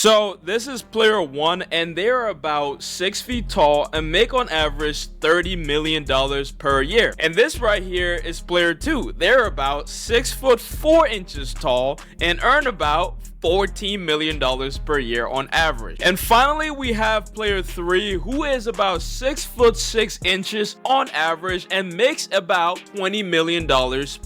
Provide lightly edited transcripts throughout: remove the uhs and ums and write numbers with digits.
So this is player 1, and they're about 6 feet tall and make on average $30 million per year. And this right here is player 2. They're about 6 foot 4 inches tall and earn about $14 million per year on average. And finally, we have player 3, who is about 6 foot 6 inches on average and makes about $20 million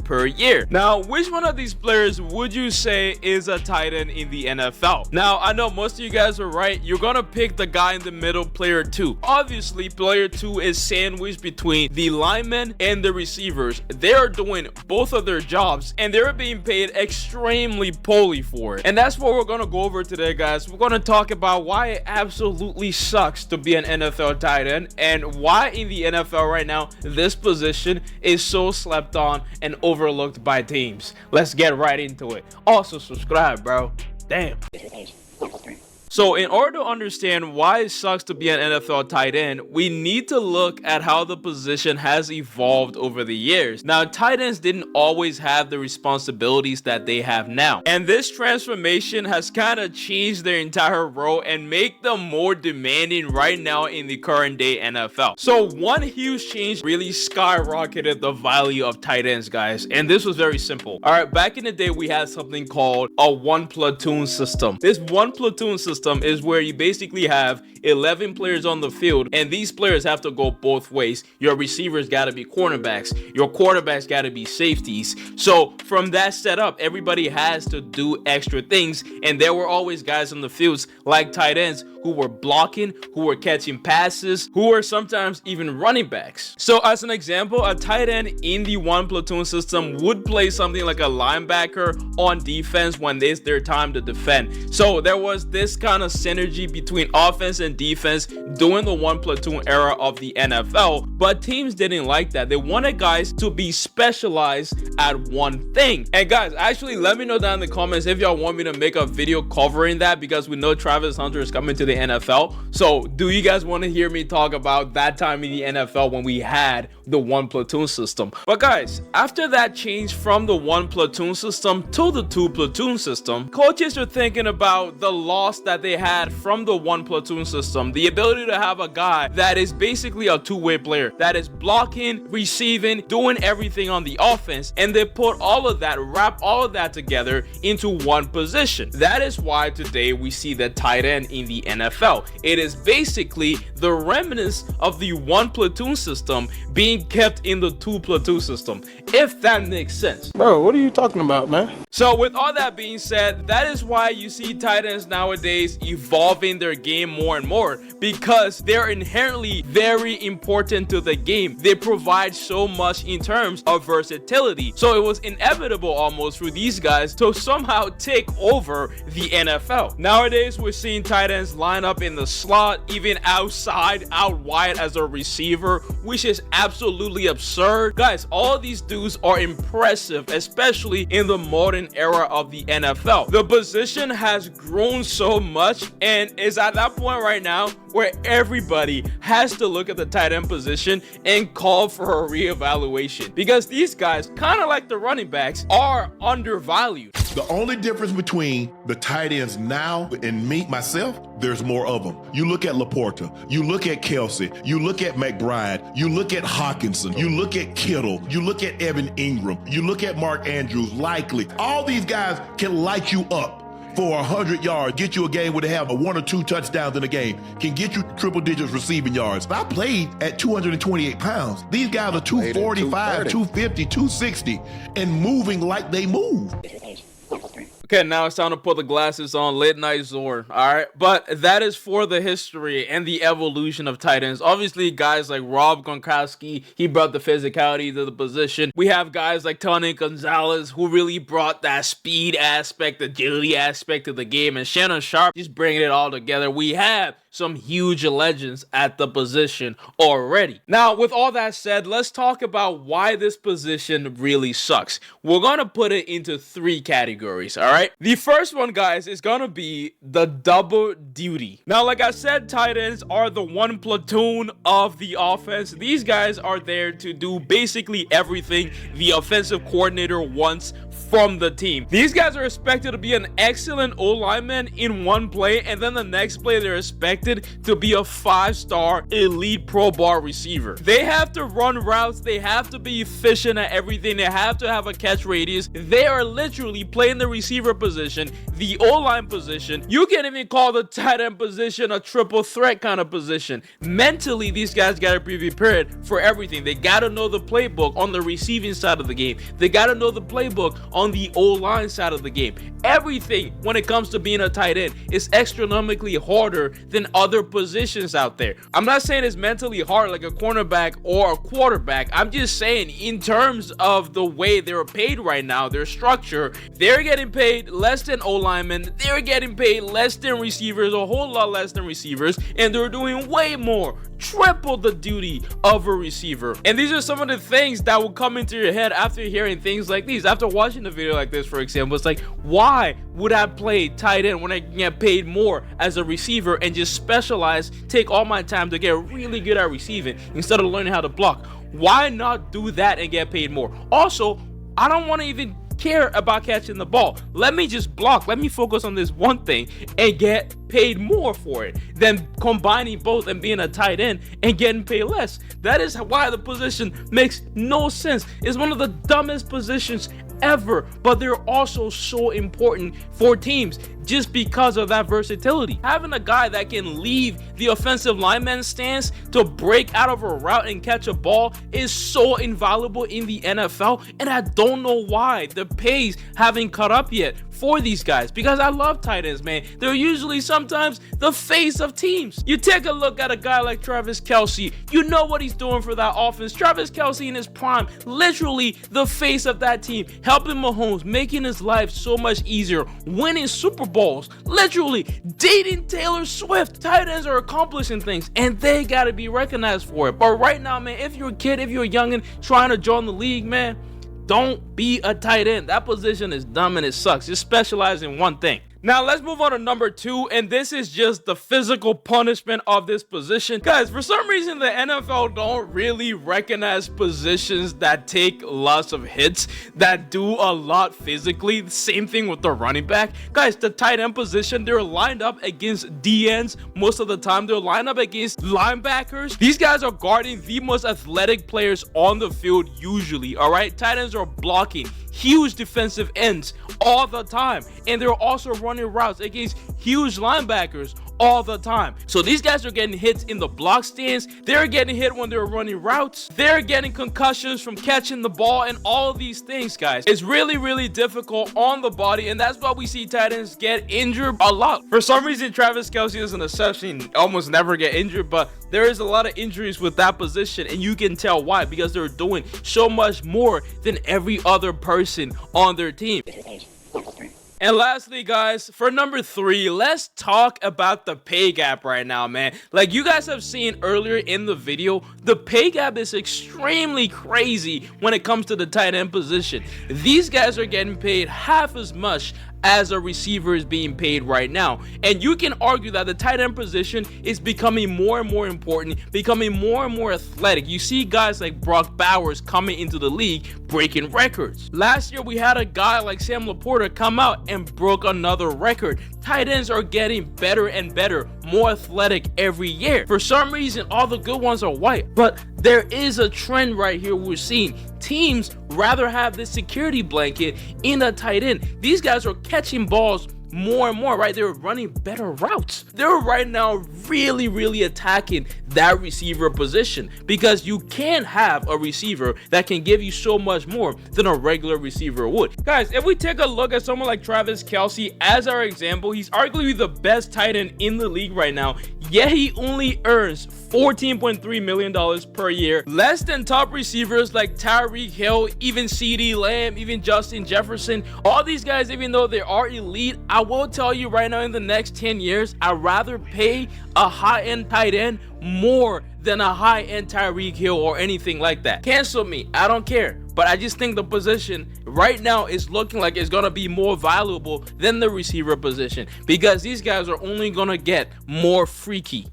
per year. Now, which one of these players would you say is a tight end in the NFL? Now, I know most of you guys are right. You're gonna pick the guy in the middle, player 2. Obviously, player 2 is sandwiched between the linemen and the receivers. They're doing both of their jobs and they're being paid extremely poorly for it. And that's what we're gonna go over today, guys. We're gonna talk about why it absolutely sucks to be an NFL tight end and why in the NFL right now this position is so slept on and overlooked by teams. Let's get right into it. Also subscribe, bro. Damn. So in order to understand why it sucks to be an NFL tight end, we need to look at how the position has evolved over the years. Now, tight ends didn't always have the responsibilities that they have now. And this transformation has kind of changed their entire role and make them more demanding right now in the current day NFL. So one huge change really skyrocketed the value of tight ends, guys. And this was very simple. All right, back in the day, we had something called a one platoon system. This one platoon system is where you basically have 11 players on the field, and these players have to go both ways. Your receivers got to be cornerbacks, your quarterbacks got to be safeties. So from that setup, everybody has to do extra things, and there were always guys on the fields like tight ends who were blocking, who were catching passes, who were sometimes even running backs. So as an example, a tight end in the one platoon system would play something like a linebacker on defense when it's their time to defend. So there was this kind of synergy between offense and defense during the one platoon era of the NFL, but teams didn't like that. They wanted guys to be specialized at one thing. And guys, actually let me know down in the comments if y'all want me to make a video covering that, because we know Travis Hunter is coming to the NFL. So do you guys want to hear me talk about that time in the NFL when we had the one platoon system? But guys, after that change from the one platoon system to the two platoon system, coaches are thinking about the loss that they had from the one platoon system, the ability to have a guy that is basically a two-way player, that is blocking, receiving, doing everything on the offense, and they put all of that, wrap all of that together into one position. That is why today we see the tight end in the NFL. It is basically the remnants of the one platoon system being kept in the two platoon system, if that makes sense. Bro, what are you talking about, man? So with all that being said, that is why you see tight ends nowadays evolving their game more and more, because they're inherently very important to the game. They provide so much in terms of versatility. So it was inevitable almost for these guys to somehow take over the NFL. Nowadays, we're seeing tight ends line up in the slot, even outside, out wide as a receiver, which is absolutely absurd. Guys, all of these dudes are impressive, especially in the modern era of the NFL. The position has grown so much and is at that point right now where everybody has to look at the tight end position and call for a reevaluation, because these guys, kind of like the running backs, are undervalued. The only difference between the tight ends now and me, myself, there's more of them. You look at Laporta, you look at Kelce, you look at McBride, you look at Hawkinson, you look at Kittle, you look at Evan Ingram, you look at Mark Andrews, Likely. All these guys can light you up for 100 yards, get you a game where they have a 1 or 2 touchdowns in a game, can get you triple digits receiving yards. I played at 228 pounds. These guys are 245, 250, 260, and moving like they move. Okay, now it's time to put the glasses on. Late night Zor. All right, but that is for the history and the evolution of tight ends. Obviously, guys like Gronkowski, he brought the physicality to the position. We have guys like Tony Gonzalez, who really brought that speed aspect, agility aspect of the game, and Shannon Sharp just bringing it all together. We have some huge legends at the position already. Now, with all that said, let's talk about why this position really sucks. We're gonna put it into 3 categories, all right? The first one, guys, is gonna be the double duty. Now, like I said, tight ends are the one platoon of the offense. These guys are there to do basically everything the offensive coordinator wants from the team. These guys are expected to be an excellent O-lineman in one play, and then the next play they're expected to be a 5-star elite pro bar receiver. They have to run routes, they have to be efficient at everything, they have to have a catch radius. They are literally playing the receiver position, the O-line position. You can't even call the tight end position a triple threat kind of position. Mentally, these guys gotta be prepared for everything. They gotta know the playbook on the receiving side of the game. They gotta know the playbook on the O-line side of the game. Everything when it comes to being a tight end is astronomically harder than other positions out there. I'm not saying it's mentally hard like a cornerback or a quarterback. I'm just saying in terms of the way they're paid right now, their structure, they're getting paid less than O-linemen, they're getting paid less than receivers, a whole lot less than receivers, and they're doing way more, triple the duty of a receiver. And these are some of the things that will come into your head after hearing things like these. After watching a video like this, for example, it's like, why would I play tight end when I can get paid more as a receiver and just specialize, take all my time to get really good at receiving instead of learning how to block? Why not do that and get paid more? Also, I don't want to even care about catching the ball. Let me just block. Let me focus on this one thing and get paid more for it than combining both and being a tight end and getting paid less. That is why the position makes no sense. It's one of the dumbest positions ever, but they're also so important for teams just because of that versatility. Having a guy that can leave the offensive lineman stance to break out of a route and catch a ball is so invaluable in the NFL, and I don't know why the pays haven't caught up yet for these guys, because I love tight ends, man. They're usually sometimes the face of teams. You take a look at a guy like Travis Kelce, you know what he's doing for that offense. Travis Kelce in his prime, literally the face of that team, helping Mahomes, making his life so much easier, winning Super Bowls, literally dating Taylor Swift. Tight ends are accomplishing things, and they gotta be recognized for it. But right now, man, if you're a kid, if you're a youngin' trying to join the league, man, don't be a tight end. That position is dumb and it sucks. Just specialize in one thing. Now let's move on to number 2, and this is just the physical punishment of this position. Guys, for some reason the NFL don't really recognize positions that take lots of hits, that do a lot physically. Same thing with the running back. Guys, the tight end position, they're lined up against DNs most of the time. They're lined up against linebackers. These guys are guarding the most athletic players on the field usually, all right? Tight ends are blocking huge defensive ends all the time, and they're also running routes against huge linebackers all the time. So these guys are getting hits in the block stance, they're getting hit when they're running routes, they're getting concussions from catching the ball, and all of these things, guys. It's really difficult on the body, and that's why we see tight ends get injured a lot. For some reason, Travis Kelce is an exception, almost never get injured, but there is a lot of injuries with that position, and you can tell why, because they're doing so much more than every other person on their team. And lastly, guys, for number 3, let's talk about the pay gap right now, man. Like you guys have seen earlier in the video, the pay gap is extremely crazy when it comes to the tight end position. These guys are getting paid half as much as a receiver is being paid right now. And you can argue that the tight end position is becoming more and more important, becoming more and more athletic. You see guys like Brock Bowers coming into the league breaking records. Last year we had a guy like Sam Laporta come out and broke another record. Tight ends are getting better and better, more athletic every year. For some reason, all the good ones are white, but there is a trend right here we're seeing. Teams rather have this security blanket in a tight end. These guys are catching balls more and more, right? They're running better routes. They're right now really attacking that receiver position, because you can't have a receiver that can give you so much more than a regular receiver would. Guys, if we take a look at someone like Travis Kelce as our example, he's arguably the best tight end in the league right now, yet he only earns $14.3 million per year, less than top receivers like Tyreek Hill, even CeeDee Lamb, even Justin Jefferson. All these guys, even though they are elite I will tell you right now, in the next 10 years, I'd rather pay a high-end tight end more than a high-end Tyreek Hill or anything like that. Cancel me, I don't care. But I just think the position right now is looking like it's going to be more valuable than the receiver position, because these guys are only going to get more freaky.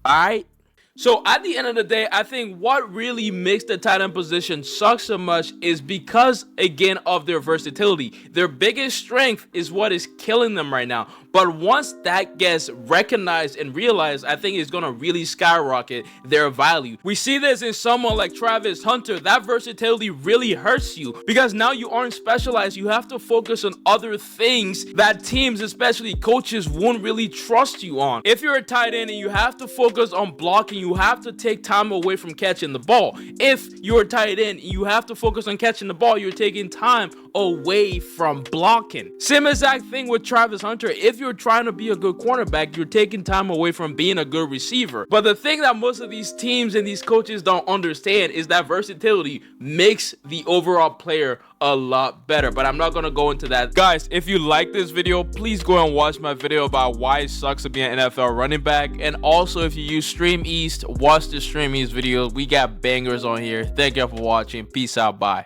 All right? So at the end of the day, I think what really makes the tight end position suck so much is because, again, of their versatility. Their biggest strength is what is killing them right now. But once that gets recognized and realized, I think it's going to really skyrocket their value. We see this in someone like Travis Hunter. That versatility really hurts you because now you aren't specialized. You have to focus on other things that teams, especially coaches, won't really trust you on. If you're a tight end and you have to focus on blocking, you have to take time away from catching the ball. If you're a tight end and you have to focus on catching the ball, you're taking time away from blocking. Same exact thing with Travis Hunter. If you're trying to be a good cornerback, you're taking time away from being a good receiver. But the thing that most of these teams and these coaches don't understand is that versatility makes the overall player a lot better. But I'm not going to go into that. Guys, if you like this video, please go and watch my video about why it sucks to be an NFL running back. And also, if you use Stream East, watch the Stream East video. We got bangers on here. Thank you for watching. Peace out. Bye.